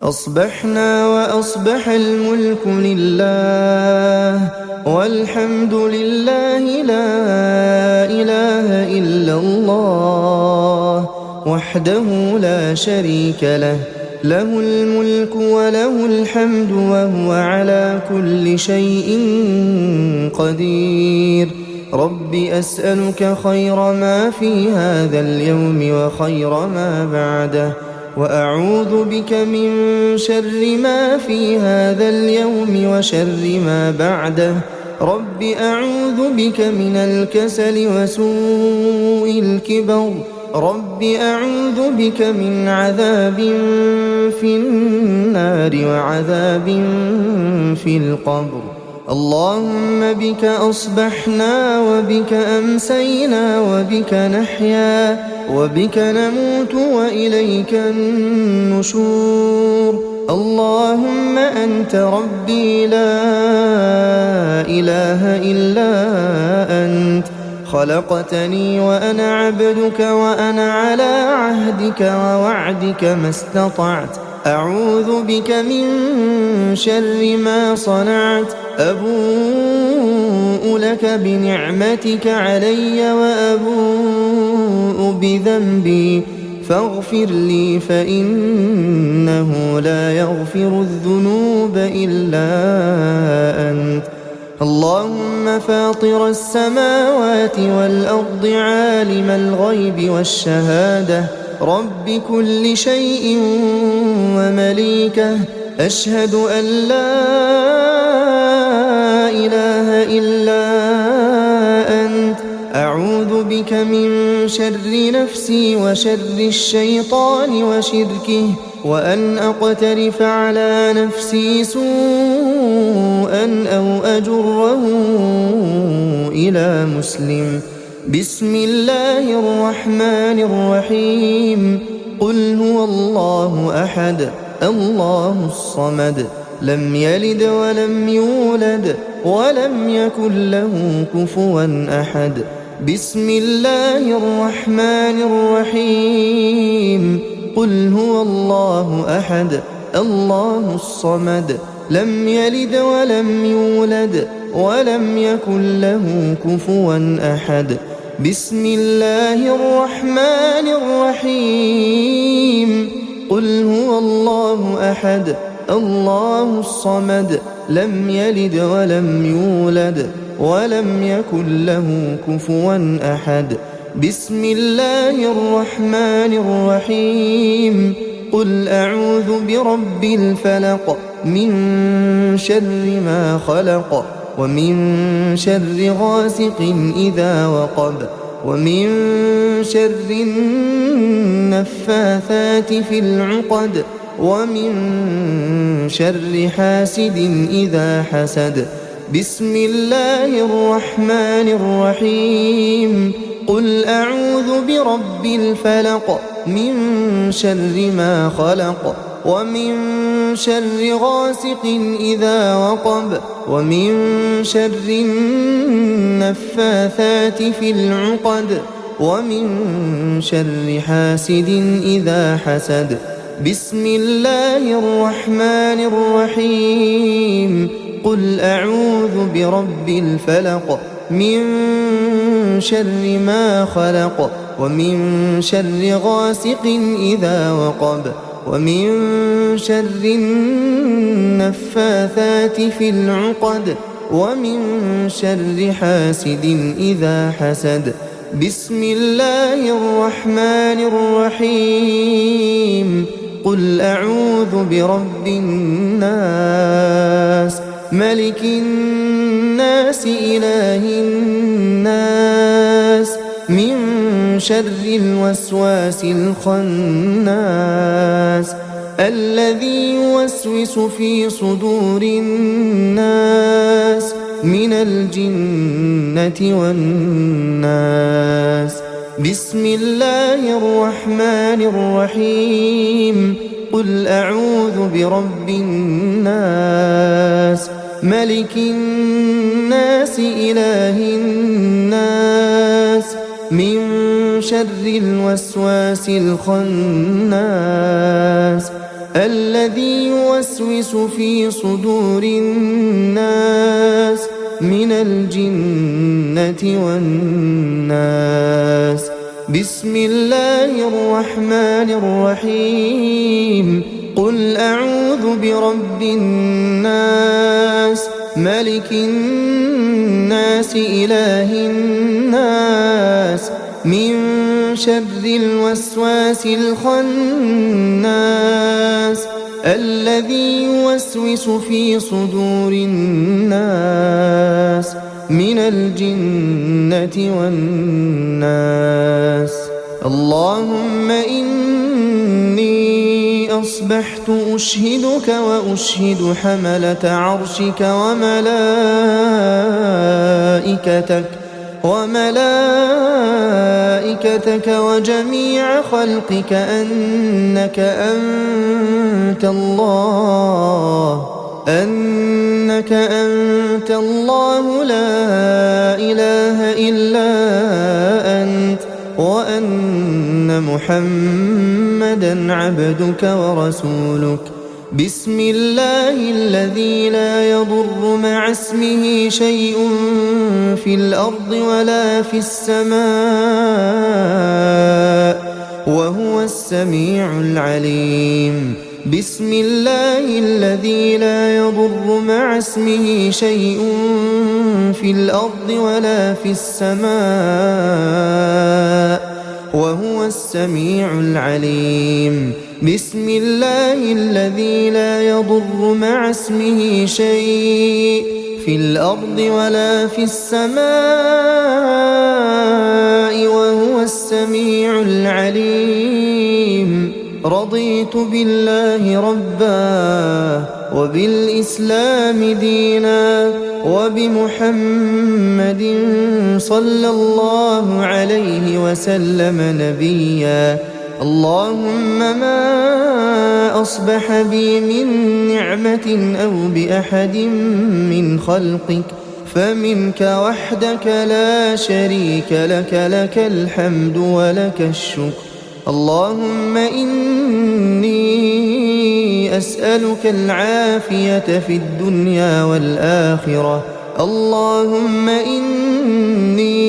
أصبحنا وأصبح الملك لله والحمد لله لا إله إلا الله وحده لا شريك له، له الملك وله الحمد وهو على كل شيء قدير. رب أسألك خير ما في هذا اليوم وخير ما بعده، وأعوذ بك من شر ما في هذا اليوم وشر ما بعده. رب أعوذ بك من الكسل وسوء الكبر. رب أعوذ بك من عذاب في النار وعذاب في القبر. اللهم بك أصبحنا وبك أمسينا وبك نحيا وبك نموت وإليك النشور. اللهم أنت ربي لا إله إلا أنت، خلقتني وأنا عبدك وأنا على عهدك ووعدك ما استطعت. أعوذ بك من شر ما صنعت. أبوء لك بنعمتك علي وأبوء بذنبي فاغفر لي فإنه لا يغفر الذنوب إلا أنت. اللهم فاطر السماوات والأرض عالم الغيب والشهادة رب كل شيء ومليكه، أشهد أن لا إله إلا أنت. أعوذ بك من شر نفسي وشر الشيطان وشركه، وأن أقترف على نفسي سوءا أو أجره إلى مسلم. بسم الله الرحمن الرحيم. قل هو الله أحد الله الصمد لم يلد ولم يولد ولم يكن له كفوا أحد. بسم الله الرحمن الرحيم. قل هو الله أحد الله الصمد لم يلد ولم يولد ولم يكن له كفوا أحد. بسم الله الرحمن الرحيم. قل هو الله أحد الله الصمد لم يلد ولم يولد ولم يكن له كفوا أحد. بسم الله الرحمن الرحيم. قل أعوذ برب الفلق من شر ما خلق ومن شر غاسق إذا وقب ومن شر النفاثات في العقد ومن شر حاسد إذا حسد. بسم الله الرحمن الرحيم. قل أعوذ برب الفلق من شر ما خلق ومن شر غاسق إذا وقب ومن شر النفاثات في العقد ومن شر حاسد إذا حسد. بسم الله الرحمن الرحيم. قل أعوذ برب الفلق من شر ما خلق ومن شر غاسق إذا وقب ومن شر النفاثات في العقد ومن شر حاسد إذا حسد. بسم الله الرحمن الرحيم. قل أعوذ برب الناس ملك الناس إله الناس من شر الوسواس الخناس الذي يوسوس في صدور الناس من الجنة والناس. بسم الله الرحمن الرحيم. قل أعوذ برب الناس ملك الناس إله الناس من شر الوسواس الخناس الذي يوسوس في صدور الناس من الجنة والناس. بسم الله الرحمن الرحيم. قل أعوذ برب الناس ملك الناس إله الناس من شر الوسواس الخناس الذي يوسوس في صدور الناس من الجنة والناس. اللهم إني أصبحت أشهدك وأشهد حملة عرشك وملائكتك وجميع خلقك أنك أنت الله لا إله إلا أنت وأن محمدًا عبدك ورسولك. بسم الله الذي لا يضر مع اسمه شيء في الأرض ولا في السماء وهو السميع العليم. بسم الله الذي لا يضر مع اسمه شيء في الأرض ولا في السماء وهو السميع العليم. بسم الله الذي لا يضر مع اسمه شيء في الأرض ولا في السماء وهو السميع العليم. رضيت بالله ربا وبالإسلام دينا وبمحمد صلى الله عليه وسلم نبيا. اللهم ما أصبح بي من نعمة أو بأحد من خلقك فمنك وحدك لا شريك لك، لك الحمد ولك الشكر. اللهم إني أسألك العافية في الدنيا والآخرة. اللهم إني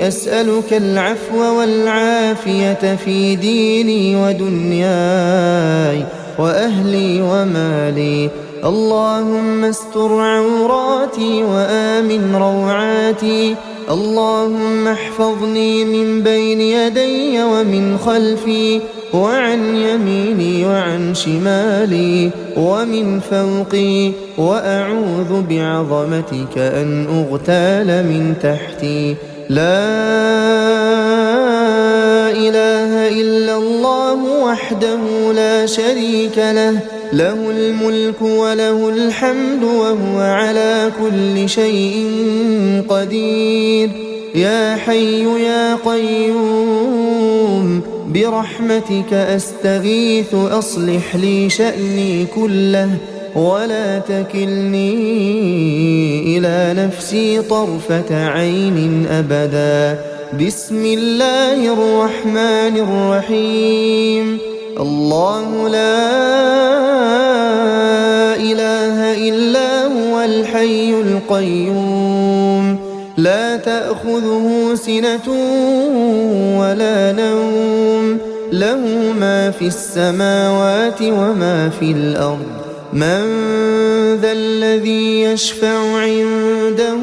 أسألك العفو والعافية في ديني ودنياي وأهلي ومالي. اللهم استر عوراتي وآمن روعاتي. اللهم احفظني من بين يدي ومن خلفي وعن يميني وعن شمالي ومن فوقي، وأعوذ بعظمتك أن أغتال من تحتي. لا إله إلا الله وحده لا شريك له، له الملك وله الحمد وهو على كل شيء قدير. يا حي يا قيوم برحمتك أستغيث أصلح لي شأني كله ولا تكلني إلى نفسي طرفة عين أبدا. بسم الله الرحمن الرحيم. الله لا إله إلا هو الحي القيوم لا تأخذه سنة ولا نوم، له ما في السماوات وما في الأرض. من ذا الذي يشفع عنده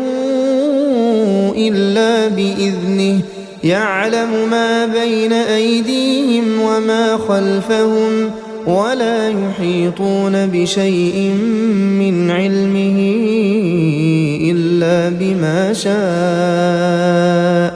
إلا بإذنه، يعلم ما بين أيديهم وما خلفهم ولا يحيطون بشيء من علمه إلا بما شاء.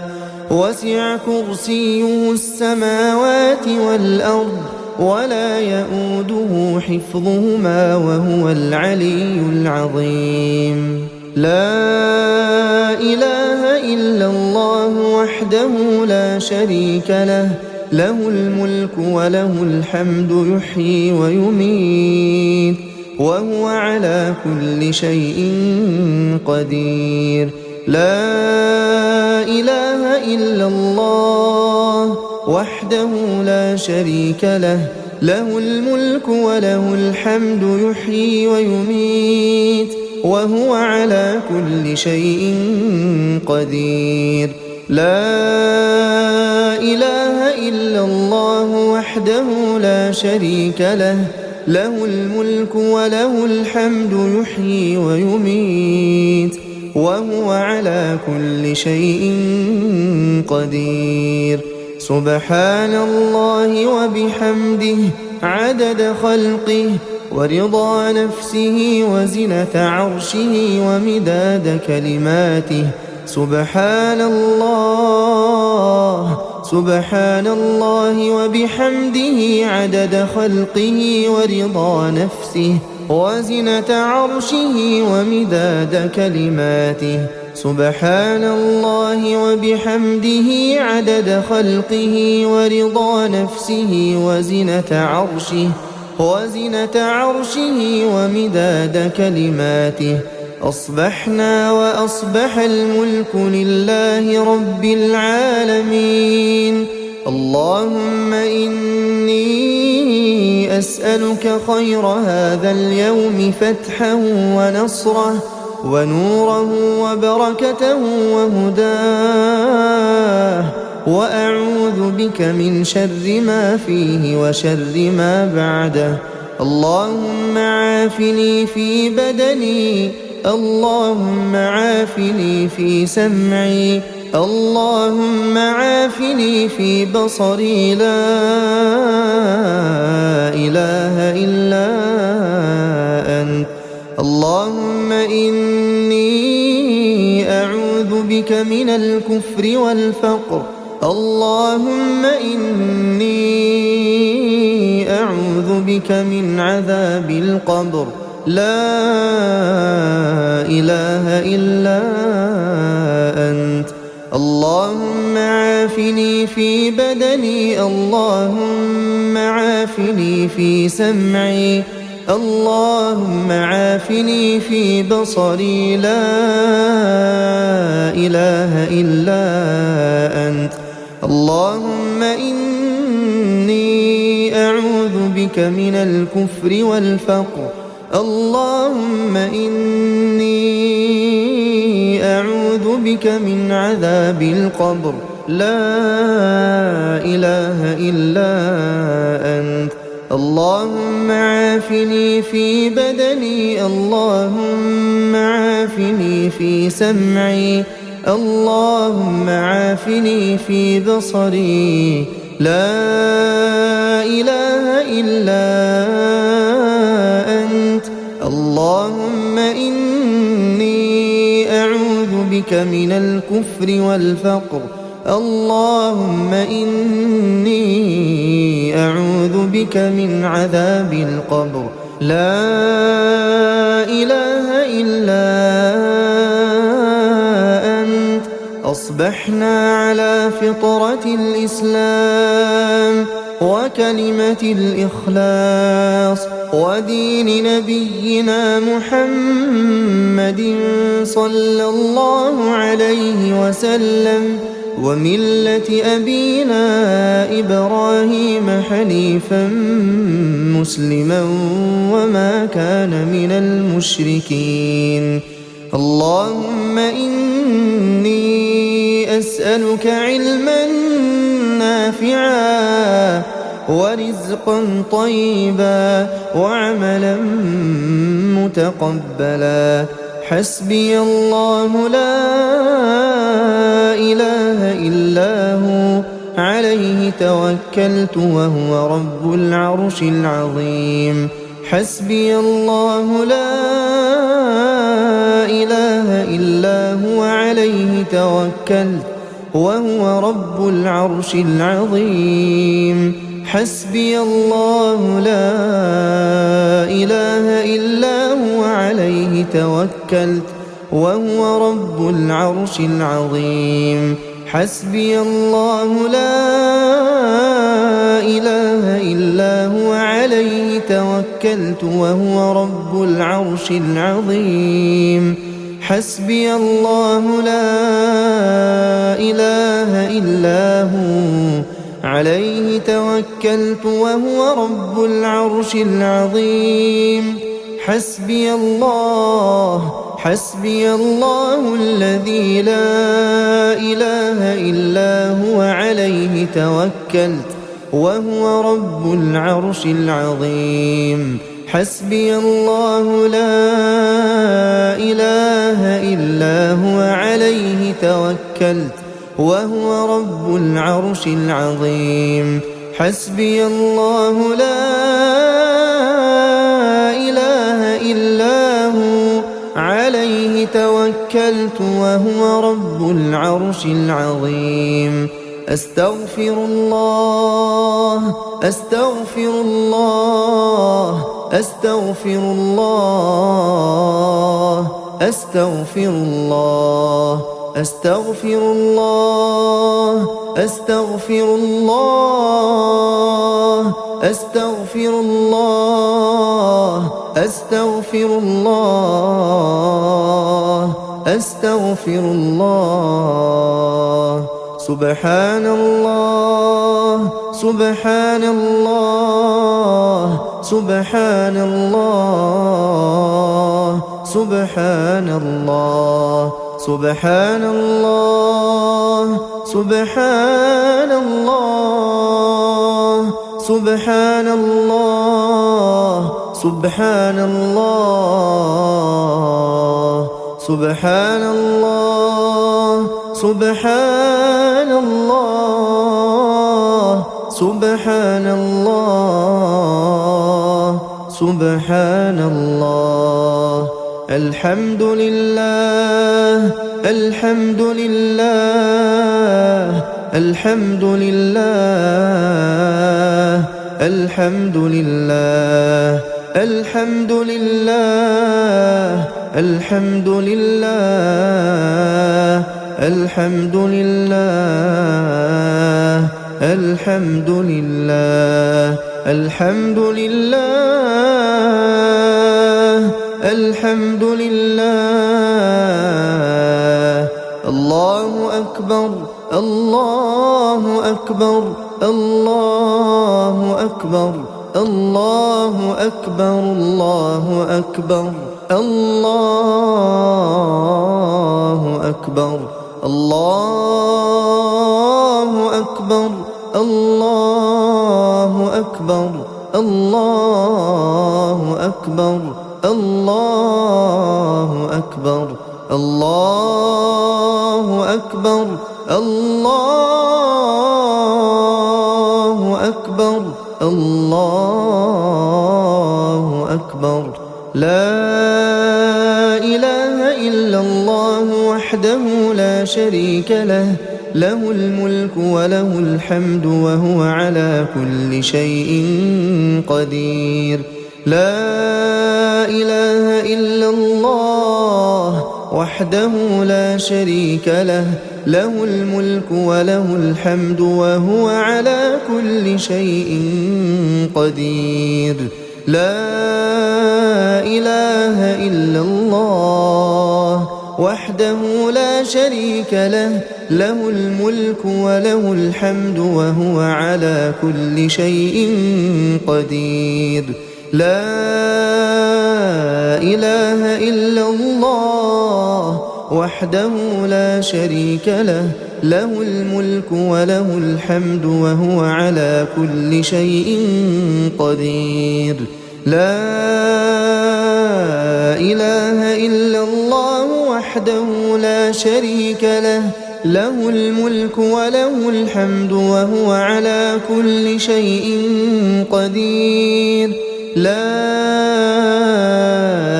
وسع كرسيه السماوات والأرض ولا يؤوده حفظهما وهو العلي العظيم. لا إله إلا الله وحده لا شريك له، له الملك وله الحمد يحيي ويميت وهو على كل شيء قدير. لا إله إلا الله وحده لا شريك له، له الملك وله الحمد يحيي ويميت وهو على كل شيء قدير. لا إله إلا الله وحده لا شريك له، له الملك وله الحمد يحيي ويميت وهو على كل شيء قدير. سبحان الله وبحمده عدد خلقه ورضا نفسه وزنة عرشه ومداد كلماته. سبحان الله وبحمده عدد خلقه ورضا نفسه وزنة عرشه ومداد كلماته. سبحان الله وبحمده عدد خلقه ورضا نفسه وزنة عرشه ومداد كلماته. أصبحنا وأصبح الملك لله رب العالمين. اللهم إني أسألك خير هذا اليوم فتحه ونصره ونوره وبركته وهداه، وأعوذ بك من شر ما فيه وشر ما بعده. اللهم عافني في بدني، اللهم عافني في سمعي، اللهم عافني في بصري. لا إله إلا أنت. اللهم إني أعوذ بك من الكفر والفقر. اللهم إني أعوذ بك من عذاب القبر. لا إله إلا أنت. اللهم عافني في بدني، اللهم عافني في سمعي، اللهم عافني في بصري. لا إله إلا أنت. اللهم إني أعوذ بك من الكفر والفقر. اللهم إني أعوذ بك من عذاب القبر. لا إله إلا أنت. اللهم عافني في بدني، اللهم عافني في سمعي، اللهم عافني في بصري. لا إله إلا أنت. اللهم إني أعوذ بك من الكفر والفقر. اللهم إني أعوذ بك من عذاب القبر. لا إله إلا أنت. أصبحنا على فطرة الإسلام وكلمة الإخلاص ودين نبينا محمد صلى الله عليه وسلم وملة أبينا إبراهيم حنيفا مسلما وما كان من المشركين. اللهم إني أسألك علما نافعا ورزقا طيبا وعملا متقبلا. حسبي الله لا إله إلا هو عليه توكلت وهو رب العرش العظيم. حسبي الله لا إله إلا هو عليه توكلت وهو رب العرش العظيم. حسبي الله لا إله إلا هو عليه توكلت وهو رب العرش العظيم. حسبي الله لا إله إلا هو عليه توكلت وهو رب العرش العظيم. حسبي الله لا إله إلا هو عليه توكلت وهو رب العرش العظيم حسبي الله الذي لا إله إلا هو عليه توكلت وهو رب العرش العظيم حسبي الله لا إله إلا هو عليه توكلت وهو رب العرش العظيم حسبي الله لا إله إلا هو عليه توكلت وهو رب العرش العظيم أستغفر الله أستغفر الله أستغفر الله أستغفر الله أستغفر الله أستغفر الله أستغفر الله أستغفر الله أستغفر الله سبحان الله سبحان الله سبحان الله سبحان الله سبحان الله سبحان الله سبحان الله سبحان الله سبحان الله سبحان الله سبحان الله سبحان الله الحمد لله الحمد لله الحمد لله الحمد لله الحمد لله الحمد لله الحمد لله الحمد لله الحمد لله الحمد لله الله أكبر الله أكبر الله أكبر الله أكبر الله أكبر الله أكبر الله أكبر الله أكبر الله أكبر الله أكبر الله أكبر الله أكبر الله أكبر لا إله إلا الله وحده لا شريك له له الملك وله الحمد وهو على كل شيء قدير لا إله إلا الله وحده لا شريك له له الملك وله الحمد وهو على كل شيء قدير لا إله إلا الله وحده لا شريك له له الملك وله الحمد وهو على كل شيء قدير لا إله إلا الله وحده لا شريك له له الملك وله الحمد وهو على كل شيء قدير لا إله إلا الله وحده لا شريك له له الملك وله الحمد وهو على كل شيء قدير لا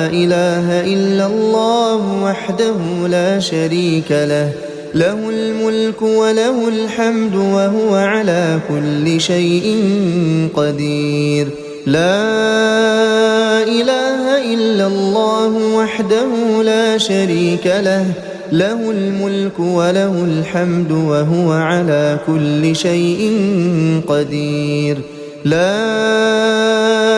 إله إلا الله وحده لا شريك له له الملك وله الحمد وهو على كل شيء قدير لا إله إلا الله وحده لا شريك له له الملك وله الحمد وهو على كل شيء قدير لا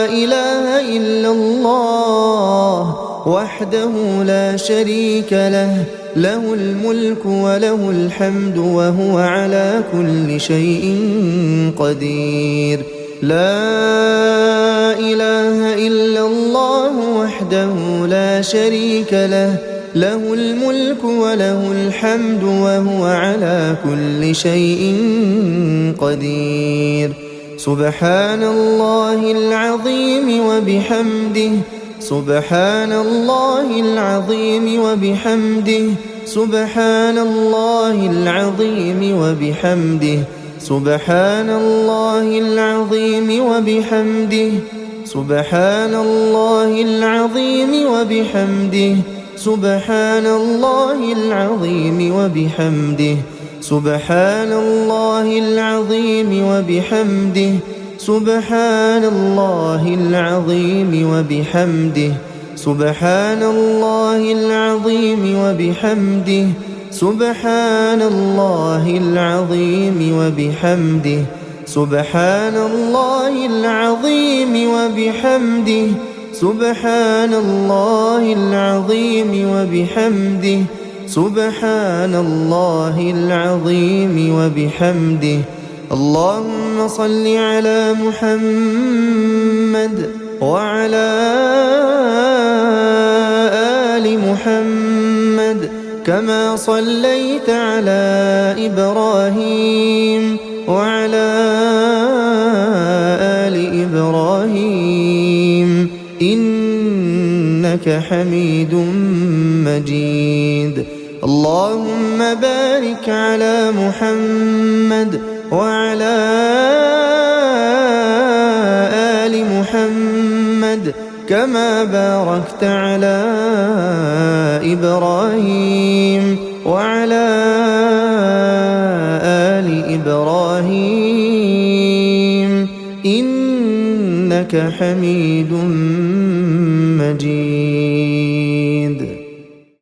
إله إلا الله وحده لا شريك له له الملك وله الحمد وهو على كل شيء قدير. لا إله إلا الله وحده لا شريك له، له الملك وله الحمد وهو على كل شيء قدير. سبحان الله العظيم وبحمده، سبحان الله العظيم وبحمده، سبحان الله العظيم وبحمده، سبحان الله العظيم وبحمده، سبحان الله العظيم وبحمده، سبحان الله العظيم وبحمده، سبحان الله العظيم وبحمده، سبحان الله العظيم وبحمده، سبحان الله العظيم وبحمده، سبحان الله العظيم وبحمده، سبحان الله العظيم وبحمده، سبحان الله العظيم وبحمده، سبحان الله العظيم وبحمده. اللهم صل على محمد وعلى آل محمد كما صليت على إبراهيم وعلى آل إبراهيم إنك حميد مجيد. اللهم بارك على محمد وعلى آل محمد كما باركت على إبراهيم وعلى آل إبراهيم إنك حميد مجيد.